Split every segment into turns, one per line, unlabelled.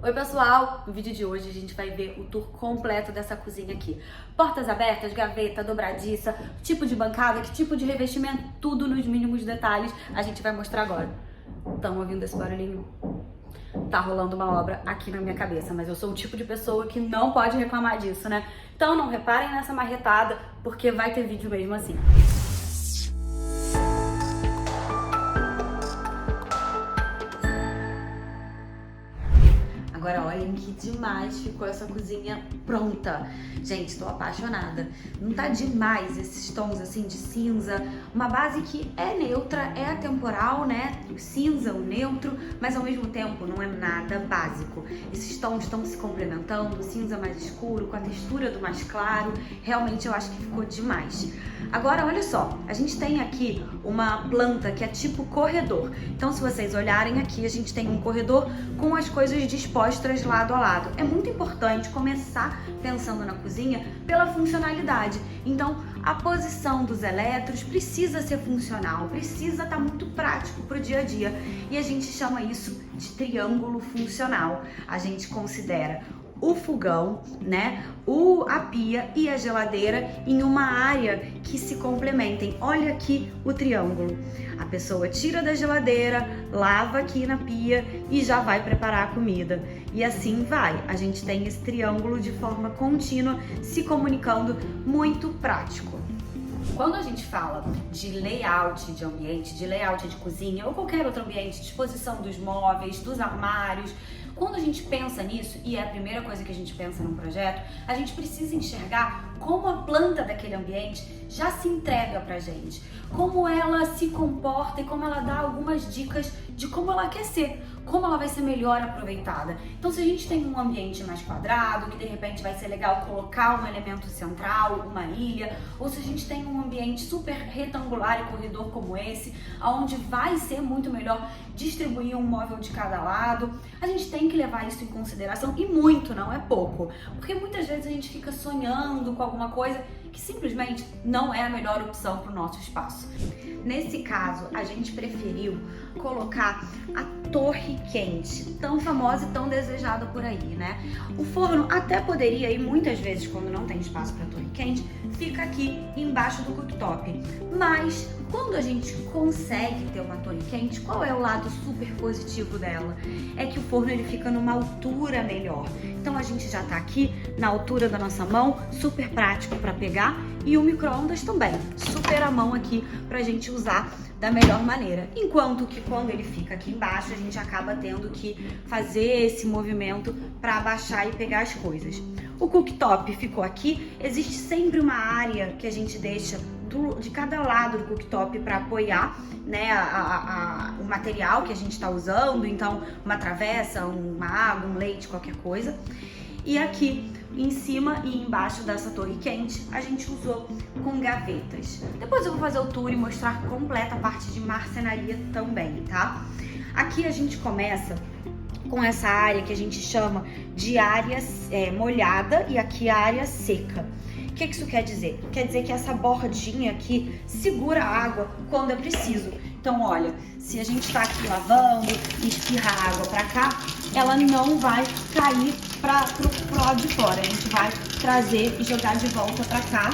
Oi pessoal, no vídeo de hoje a gente vai ver o tour completo dessa cozinha aqui. Portas abertas, gaveta, dobradiça, tipo de bancada, que tipo de revestimento, tudo nos mínimos detalhes a gente vai mostrar agora. Estão ouvindo esse barulhinho? Tá rolando uma obra aqui na minha cabeça, mas eu sou o tipo de pessoa que não pode reclamar disso, né? Então não reparem nessa marretada, porque vai ter vídeo mesmo assim. Agora olhem que demais ficou essa cozinha pronta. Gente, tô apaixonada. Não tá demais esses tons assim de cinza? Uma base que é neutra, é atemporal, né? O cinza, o neutro, mas ao mesmo tempo não é nada básico. Esses tons estão se complementando, o cinza mais escuro com a textura do mais claro. Realmente eu acho que ficou demais. Agora olha só, a gente tem aqui uma planta que é tipo corredor. Então se vocês olharem aqui, a gente tem um corredor com as coisas dispostas lado a lado. É muito importante começar pensando na cozinha pela funcionalidade. Então, a posição dos eletros precisa ser funcional, precisa estar muito prático para o dia a dia. E a gente chama isso de triângulo funcional. A gente considera o fogão, né, a pia e a geladeira em uma área que se complementem. Olha aqui o triângulo. A pessoa tira da geladeira, lava aqui na pia e já vai preparar a comida. E assim vai. A gente tem esse triângulo de forma contínua, se comunicando, muito prático. Quando a gente fala de layout de ambiente, de layout de cozinha ou qualquer outro ambiente, disposição dos móveis, dos armários, quando a gente pensa nisso, e é a primeira coisa que a gente pensa num projeto, a gente precisa enxergar como a planta daquele ambiente já se entrega pra gente, como ela se comporta e como ela dá algumas dicas de como ela quer ser, como ela vai ser melhor aproveitada. Então se a gente tem um ambiente mais quadrado, que de repente vai ser legal colocar um elemento central, uma ilha, ou se a gente tem um ambiente super retangular e corredor como esse, onde vai ser muito melhor distribuir um móvel de cada lado, a gente tem que levar isso em consideração, e muito, não é pouco, porque muitas vezes a gente fica sonhando com alguma coisa que simplesmente não é a melhor opção para o nosso espaço. Nesse caso, a gente preferiu colocar a torre quente, tão famosa e tão desejada por aí, né? O forno até poderia, e muitas vezes quando não tem espaço para torre quente, fica aqui embaixo do cooktop. Mas quando a gente consegue ter uma torre quente, qual é o lado super positivo dela? É que o forno ele fica numa altura melhor. Então a gente já tá aqui na altura da nossa mão, super prático para pegar, e o micro-ondas também, super à mão aqui pra gente usar da melhor maneira. Enquanto que quando ele fica aqui embaixo, a gente acaba tendo que fazer esse movimento para abaixar e pegar as coisas. O cooktop ficou aqui, existe sempre uma área que a gente deixa de cada lado do cooktop para apoiar, né, o material que a gente está usando, então uma travessa, uma água, um leite, qualquer coisa. E aqui em cima e embaixo dessa torre quente a gente usou com gavetas. Depois eu vou fazer o tour e mostrar completa a parte de marcenaria também, tá? Aqui a gente começa com essa área que a gente chama de área molhada e aqui a área seca. O que isso quer dizer? Quer dizer que essa bordinha aqui segura a água quando é preciso. Então, olha, se a gente tá aqui lavando e espirrar água pra cá, ela não vai cair pro lado de fora. A gente vai trazer e jogar de volta pra cá,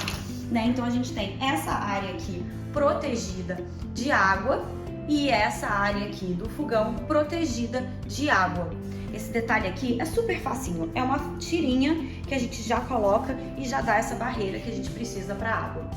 né? Então, a gente tem essa área aqui protegida de água e essa área aqui do fogão protegida de água. Esse detalhe aqui é super facinho, é uma tirinha que a gente já coloca e já dá essa barreira que a gente precisa para a água.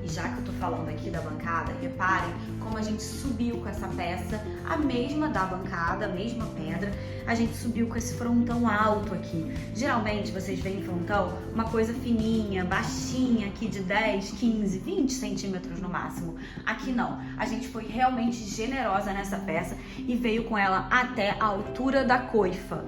E já que eu tô falando aqui da bancada, reparem como a gente subiu com essa peça, a mesma da bancada, a mesma pedra, a gente subiu com esse frontão alto aqui. Geralmente vocês veem frontão, uma coisa fininha, baixinha aqui de 10, 15, 20 centímetros no máximo. Aqui não, a gente foi realmente generosa nessa peça e veio com ela até a altura da coifa.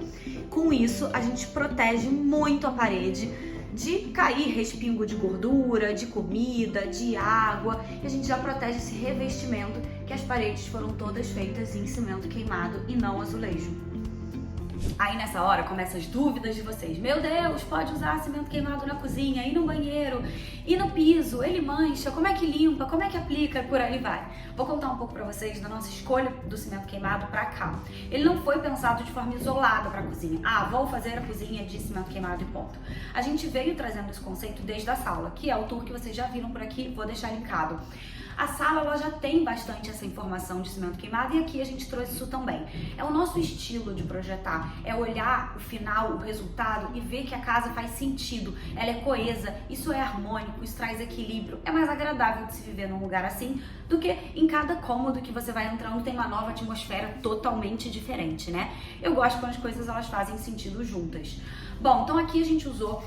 Com isso, a gente protege muito a parede de cair respingo de gordura, de comida, de água, e a gente já protege esse revestimento que as paredes foram todas feitas em cimento queimado e não azulejo. Aí nessa hora começam as dúvidas de vocês. Meu Deus, pode usar cimento queimado na cozinha, e no banheiro, e no piso, ele mancha, como é que limpa, como é que aplica, por aí vai. Vou contar um pouco pra vocês da nossa escolha do cimento queimado pra cá. Ele não foi pensado de forma isolada pra cozinha. Ah, vou fazer a cozinha de cimento queimado e ponto. A gente veio trazendo esse conceito desde a sala, que é o tour que vocês já viram por aqui, vou deixar linkado. A sala ela já tem bastante essa informação de cimento queimado e aqui a gente trouxe isso também. É o nosso estilo de projetar, é olhar o final, o resultado e ver que a casa faz sentido, ela é coesa, isso é harmônico, isso traz equilíbrio, é mais agradável de se viver num lugar assim do que em cada cômodo que você vai entrando tem uma nova atmosfera totalmente diferente, né? Eu gosto quando as coisas elas fazem sentido juntas. Bom, então aqui a gente usou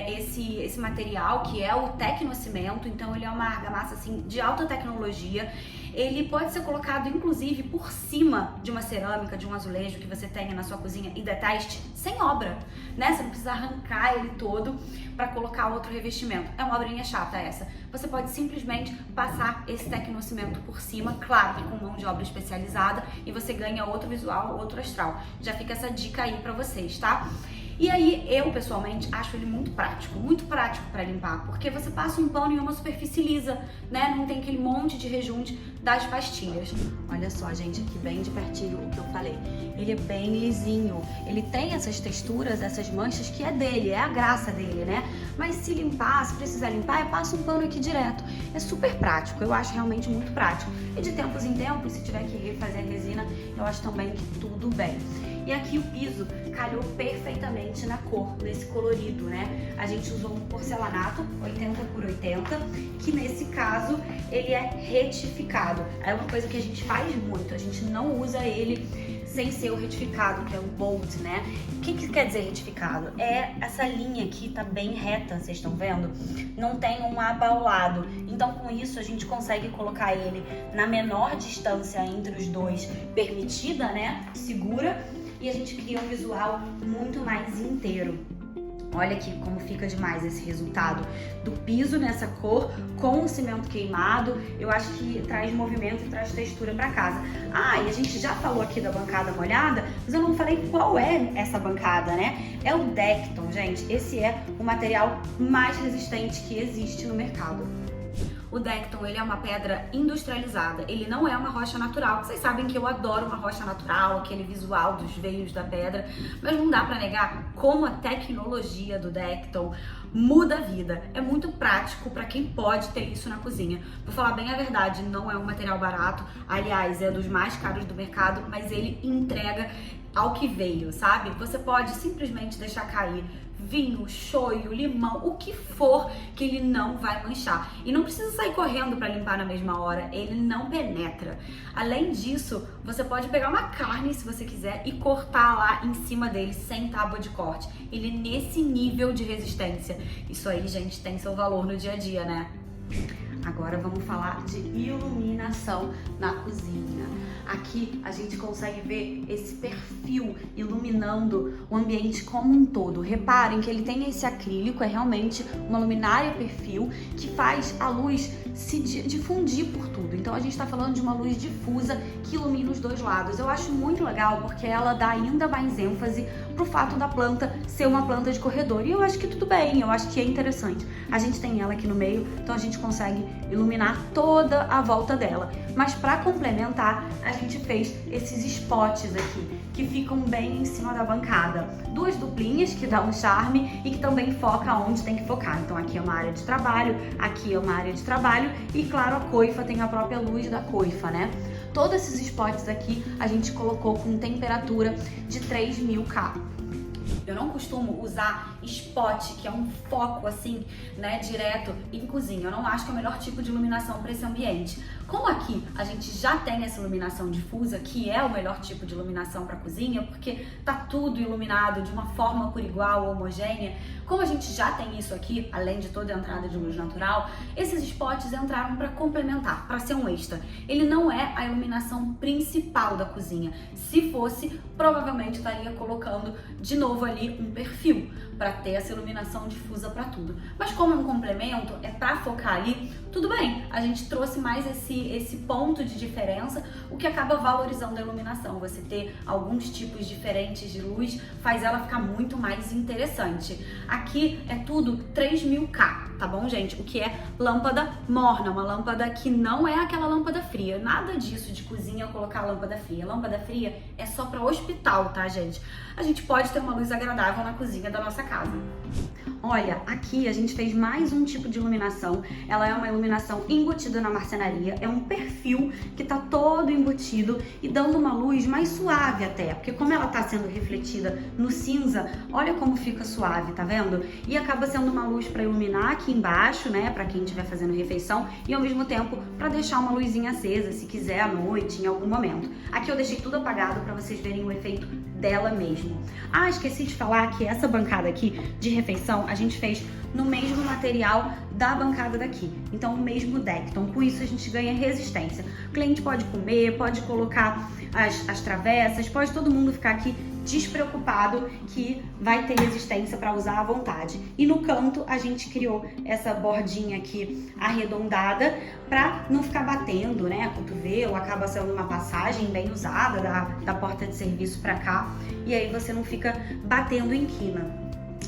esse material que é o tecnocimento, então ele é uma argamassa assim de alta tecnologia. Ele pode ser colocado inclusive por cima de uma cerâmica, de um azulejo que você tenha na sua cozinha e deteste, sem obra, né? Você não precisa arrancar ele todo para colocar outro revestimento. É uma obrinha chata essa. Você pode simplesmente passar esse tecnocimento por cima, claro que com mão de obra especializada, e você ganha outro visual, outro astral. Já fica essa dica aí para vocês, tá? E aí, eu pessoalmente acho ele muito prático para limpar, porque você passa um pano em uma superfície lisa, né? Não tem aquele monte de rejunte das pastilhas. Olha só, gente, aqui bem de pertinho o que eu falei. Ele é bem lisinho, ele tem essas texturas, essas manchas que é dele, é a graça dele, né? Mas se limpar, se precisar limpar, eu passo um pano aqui direto. É super prático, eu acho realmente muito prático. E de tempos em tempos, se tiver que refazer a resina, eu acho também que tudo bem. E aqui o piso calhou perfeitamente na cor, nesse colorido, né? A gente usou um porcelanato 80 por 80, que nesse caso ele é retificado. É uma coisa que a gente faz muito, a gente não usa ele sem ser o retificado, que é o bold, né? O que quer dizer retificado? É essa linha aqui tá bem reta, vocês estão vendo? Não tem um abaulado. Então com isso a gente consegue colocar ele na menor distância entre os dois, permitida, né? Segura. E a gente cria um visual muito mais inteiro. Olha aqui como fica demais esse resultado do piso nessa cor com o cimento queimado. Eu acho que traz movimento e traz textura para casa. Ah, e a gente já falou aqui da bancada molhada, mas eu não falei qual é essa bancada, né? É o Decton, gente. Esse é o material mais resistente que existe no mercado. O Decton, ele é uma pedra industrializada, ele não é uma rocha natural. Vocês sabem que eu adoro uma rocha natural, aquele visual dos veios da pedra, mas não dá pra negar como a tecnologia do Decton muda a vida. É muito prático pra quem pode ter isso na cozinha. Vou falar bem a verdade, não é um material barato, aliás, é dos mais caros do mercado, mas ele entrega ao que veio, sabe? Você pode simplesmente deixar cair vinho, shoyu, limão, o que for que ele não vai manchar. E não precisa sair correndo para limpar na mesma hora, ele não penetra. Além disso, você pode pegar uma carne, se você quiser, e cortar lá em cima dele sem tábua de corte. Ele nesse nível de resistência. Isso aí, gente, tem seu valor no dia a dia, né? Agora vamos falar de iluminação na cozinha. Aqui a gente consegue ver esse perfil iluminando o ambiente como um todo. Reparem que ele tem esse acrílico, é realmente uma luminária perfil que faz a luz se difundir por tudo. Então a gente está falando de uma luz difusa que ilumina os dois lados. Eu acho muito legal porque ela dá ainda mais ênfase pro fato da planta ser uma planta de corredor. E eu acho que tudo bem, eu acho que é interessante. A gente tem ela aqui no meio, então a gente consegue iluminar toda a volta dela. Mas para complementar, a gente fez esses spots aqui, que ficam bem em cima da bancada. Duas duplinhas que dá um charme e que também foca onde tem que focar. Então aqui é uma área de trabalho, aqui é uma área de trabalho e claro, a coifa tem a própria luz da coifa, né? Todos esses spots aqui a gente colocou com temperatura de 3000 K. Eu não costumo usar spot, que é um foco assim, né, direto em cozinha. Eu não acho que é o melhor tipo de iluminação para esse ambiente. Como aqui a gente já tem essa iluminação difusa, que é o melhor tipo de iluminação para cozinha, porque tá tudo iluminado de uma forma por igual, homogênea. Como a gente já tem isso aqui, além de toda a entrada de luz natural, esses spots entraram para complementar, para ser um extra. Ele não é a iluminação principal da cozinha. Se fosse, provavelmente estaria colocando de novo ali um perfil para ter essa iluminação difusa para tudo. Mas como é um complemento, é para focar ali, tudo bem, a gente trouxe mais esse ponto de diferença, o que acaba valorizando a iluminação. Você ter alguns tipos diferentes de luz faz ela ficar muito mais interessante. Aqui é tudo 3000K, tá bom, gente? O que é lâmpada morna, uma lâmpada que não é aquela lâmpada fria. Nada disso de cozinha colocar lâmpada fria. Lâmpada fria é só para hospital, tá, gente? A gente pode ter uma luz agradável na cozinha da nossa casa. Olha, aqui a gente fez mais um tipo de iluminação. Ela é uma iluminação embutida na marcenaria. É um perfil que tá todo embutido e dando uma luz mais suave até. Porque como ela tá sendo refletida no cinza, olha como fica suave, tá vendo? E acaba sendo uma luz para iluminar aqui embaixo, né? Pra quem estiver fazendo refeição. E ao mesmo tempo para deixar uma luzinha acesa, se quiser à noite, em algum momento. Aqui eu deixei tudo apagado para vocês verem o efeito dela mesmo. Ah, esqueci de falar que essa bancada aqui de refeição a gente fez no mesmo material da bancada daqui, então o mesmo deck. Então com isso a gente ganha resistência. O cliente pode comer, pode colocar as travessas, pode todo mundo ficar aqui despreocupado que vai ter resistência para usar à vontade. E no canto a gente criou essa bordinha aqui arredondada para não ficar batendo, né? Cotovelo, acaba sendo uma passagem bem usada da porta de serviço para cá, e aí você não fica batendo em quina.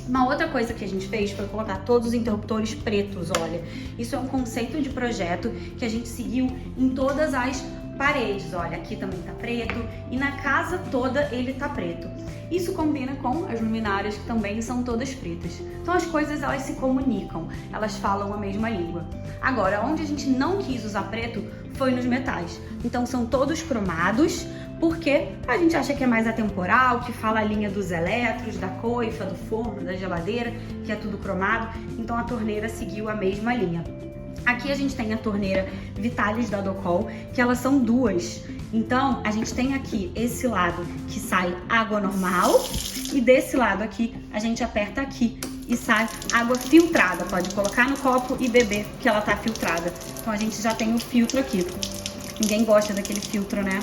Uma outra coisa que a gente fez foi colocar todos os interruptores pretos, olha. Isso é um conceito de projeto que a gente seguiu em todas as paredes, olha, aqui também tá preto e na casa toda ele tá preto. Isso combina com as luminárias que também são todas pretas. Então as coisas elas se comunicam, elas falam a mesma língua. Agora, onde a gente não quis usar preto foi nos metais. Então são todos cromados, porque a gente acha que é mais atemporal, que fala a linha dos elétrons, da coifa, do forno, da geladeira, que é tudo cromado. Então a torneira seguiu a mesma linha. Aqui a gente tem a torneira Vitalis da Docol, que elas são duas. Então, a gente tem aqui esse lado que sai água normal e desse lado aqui a gente aperta aqui e sai água filtrada. Pode colocar no copo e beber, que ela tá filtrada. Então a gente já tem o filtro aqui. Ninguém gosta daquele filtro, né?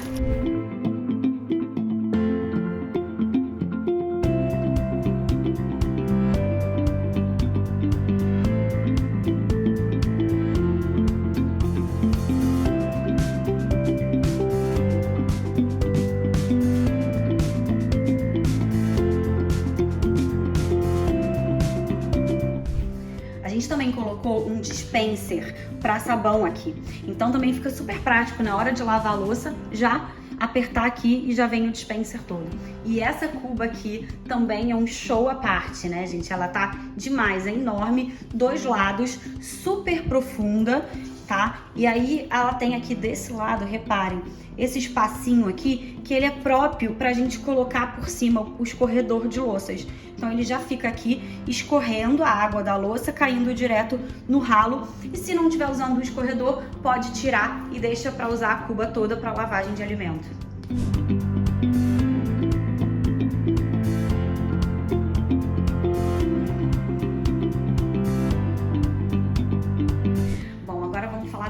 A gente também colocou um dispenser para sabão aqui, então também fica super prático na hora de lavar a louça, já apertar aqui e já vem o dispenser todo. E essa cuba aqui também é um show à parte, né, gente? Ela tá demais, é enorme, dois lados, super profunda, tá? E aí ela tem aqui desse lado, reparem, esse espacinho aqui, que ele é próprio pra gente colocar por cima o escorredor de louças. Então ele já fica aqui escorrendo a água da louça, caindo direto no ralo. E se não estiver usando o escorredor, pode tirar e deixa pra usar a cuba toda pra lavagem de alimento.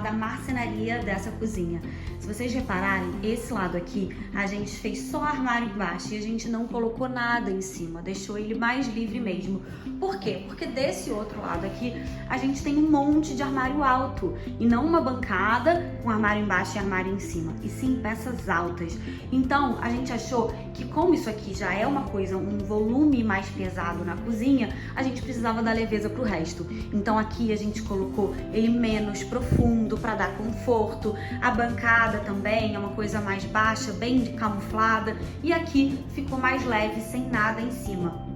Da marcenaria dessa cozinha. Se vocês repararem, esse lado aqui a gente fez só armário embaixo e a gente não colocou nada em cima, deixou ele mais livre mesmo. Por quê? Porque desse outro lado aqui a gente tem um monte de armário alto e não uma bancada com armário embaixo e armário em cima, e sim peças altas. Então a gente achou que como isso aqui já é uma coisa, um volume mais pesado na cozinha, a gente precisava dar leveza pro resto. Então aqui a gente colocou ele menos profundo para dar conforto. A bancada também é uma coisa mais baixa, bem camuflada, e aqui ficou mais leve, sem nada em cima.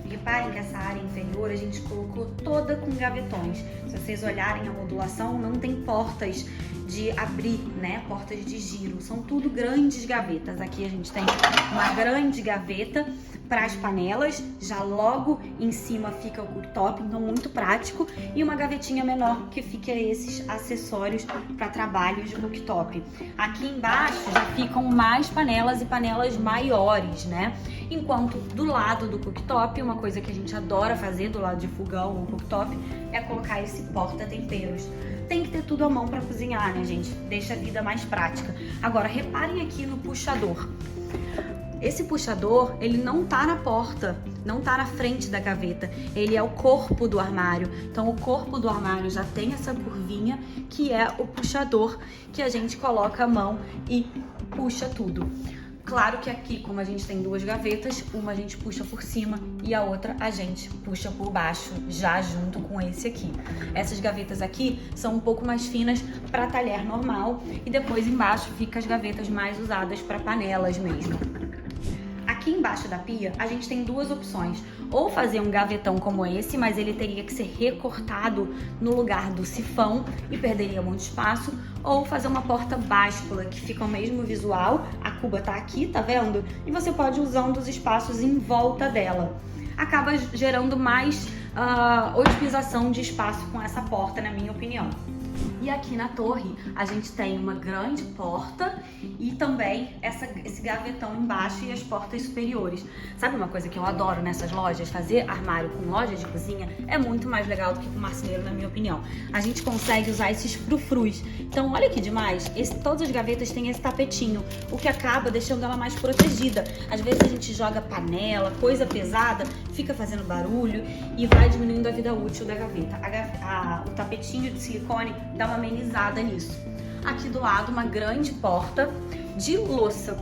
Reparem que essa área inferior a gente colocou toda com gavetões. Se vocês olharem a modulação, não tem portas de abrir, né? Portas de giro. São tudo grandes gavetas. Aqui a gente tem uma grande gaveta para as panelas, já logo em cima fica o cooktop, então muito prático, e uma gavetinha menor que fica esses acessórios para trabalhos de cooktop. Aqui embaixo já ficam mais panelas e panelas maiores, né? Enquanto do lado do cooktop, uma coisa que a gente adora fazer do lado de fogão ou cooktop é colocar esse porta-temperos. Tem que ter tudo à mão para cozinhar, né, gente? Deixa a vida mais prática. Agora, reparem aqui no puxador. Esse puxador, ele não tá na porta, não tá na frente da gaveta, ele é o corpo do armário. Então o corpo do armário já tem essa curvinha que é o puxador que a gente coloca a mão e puxa tudo. Claro que aqui, como a gente tem duas gavetas, uma a gente puxa por cima e a outra a gente puxa por baixo, já junto com esse aqui. Essas gavetas aqui são um pouco mais finas para talher normal e depois embaixo fica as gavetas mais usadas para panelas mesmo. Aqui embaixo da pia, a gente tem duas opções. Ou fazer um gavetão como esse, mas ele teria que ser recortado no lugar do sifão e perderia muito espaço. Ou fazer uma porta báscula, que fica o mesmo visual. A cuba tá aqui, tá vendo? E você pode ir usando os espaços em volta dela. Acaba gerando mais otimização de espaço com essa porta, na minha opinião. E aqui na torre a gente tem uma grande porta e também esse gavetão embaixo e as portas superiores. Sabe uma coisa que eu adoro nessas lojas? Fazer armário com loja de cozinha é muito mais legal do que com marceneiro, na minha opinião. A gente consegue usar esses frufrus. Então olha que demais, todas as gavetas têm esse tapetinho, o que acaba deixando ela mais protegida. Às vezes a gente joga panela, coisa pesada, fica fazendo barulho e vai diminuindo a vida útil da gaveta. O tapetinho de silicone dá uma amenizada nisso. Aqui do lado uma grande porta de louça.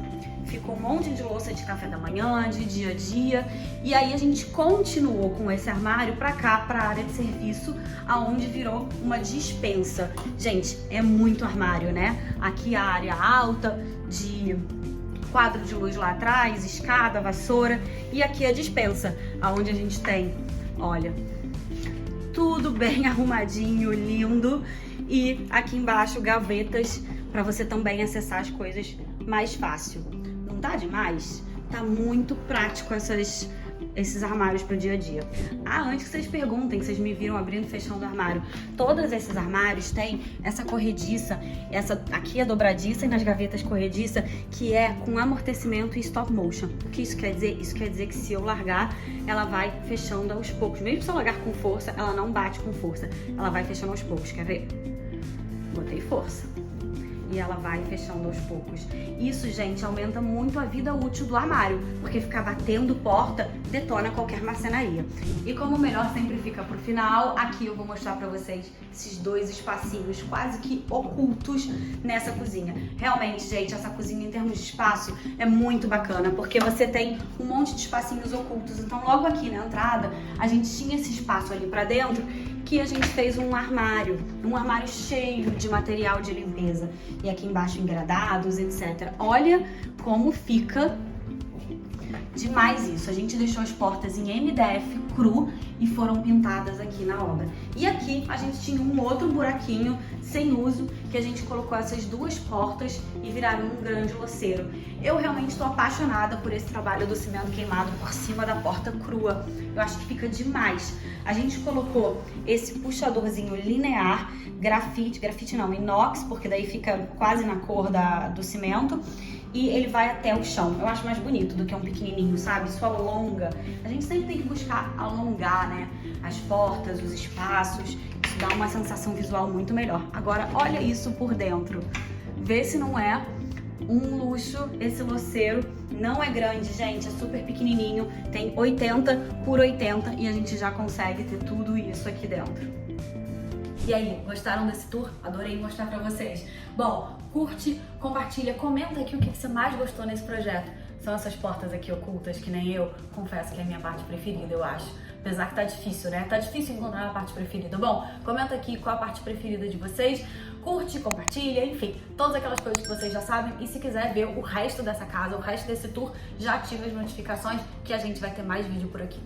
Ficou um monte de louça de café da manhã, de dia a dia. E aí a gente continuou com esse armário pra cá, pra área de serviço, aonde virou uma despensa. Gente, é muito armário, né? Aqui a área alta de quadro de luz lá atrás, escada, vassoura. E aqui a despensa, aonde a gente tem, olha, tudo bem arrumadinho, lindo. E aqui embaixo gavetas para você também acessar as coisas mais fácil. Não tá demais? Tá muito prático esses armários pro dia a dia. Antes que vocês perguntem, vocês me viram abrindo e fechando o armário. Todos esses armários têm essa corrediça, essa aqui é dobradiça e nas gavetas corrediça, que é com amortecimento e stop motion. O que isso quer dizer? Isso quer dizer que se eu largar, ela vai fechando aos poucos. Mesmo se eu largar com força, ela não bate com força. Ela vai fechando aos poucos, quer ver? Botei força. E ela vai fechando aos poucos. Isso, gente, aumenta muito a vida útil do armário, porque ficar batendo porta detona qualquer marcenaria. E como o melhor sempre fica pro final, aqui eu vou mostrar pra vocês esses dois espacinhos quase que ocultos nessa cozinha. Realmente, gente, essa cozinha em termos de espaço é muito bacana, porque você tem um monte de espacinhos ocultos. Então, logo aqui na entrada, a gente tinha esse espaço ali pra dentro, que a gente fez um armário cheio de material de limpeza. E aqui embaixo engradados, etc. Olha como fica demais isso. A gente deixou as portas em MDF cru e foram pintadas aqui na obra. E aqui a gente tinha um outro buraquinho sem uso, que a gente colocou essas duas portas e viraram um grande louceiro. Eu realmente estou apaixonada por esse trabalho do cimento queimado por cima da porta crua. Eu acho que fica demais. A gente colocou esse puxadorzinho linear, grafite não, inox, porque daí fica quase na cor do cimento. E ele vai até o chão. Eu acho mais bonito do que um pequenininho, sabe? Isso alonga. A gente sempre tem que buscar alongar, né? As portas, os espaços. Isso dá uma sensação visual muito melhor. Agora, olha isso por dentro. Vê se não é um luxo esse louceiro. Não é grande, gente. É super pequenininho. Tem 80 por 80 e a gente já consegue ter tudo isso aqui dentro. E aí, gostaram desse tour? Adorei mostrar pra vocês. Bom, curte, compartilha, comenta aqui o que você mais gostou nesse projeto. São essas portas aqui ocultas, que nem eu, confesso que é a minha parte preferida, eu acho. Apesar que tá difícil, né? Tá difícil encontrar a parte preferida. Bom, comenta aqui qual a parte preferida de vocês. Curte, compartilha, enfim, todas aquelas coisas que vocês já sabem. E se quiser ver o resto dessa casa, o resto desse tour, já ativa as notificações que a gente vai ter mais vídeo por aqui.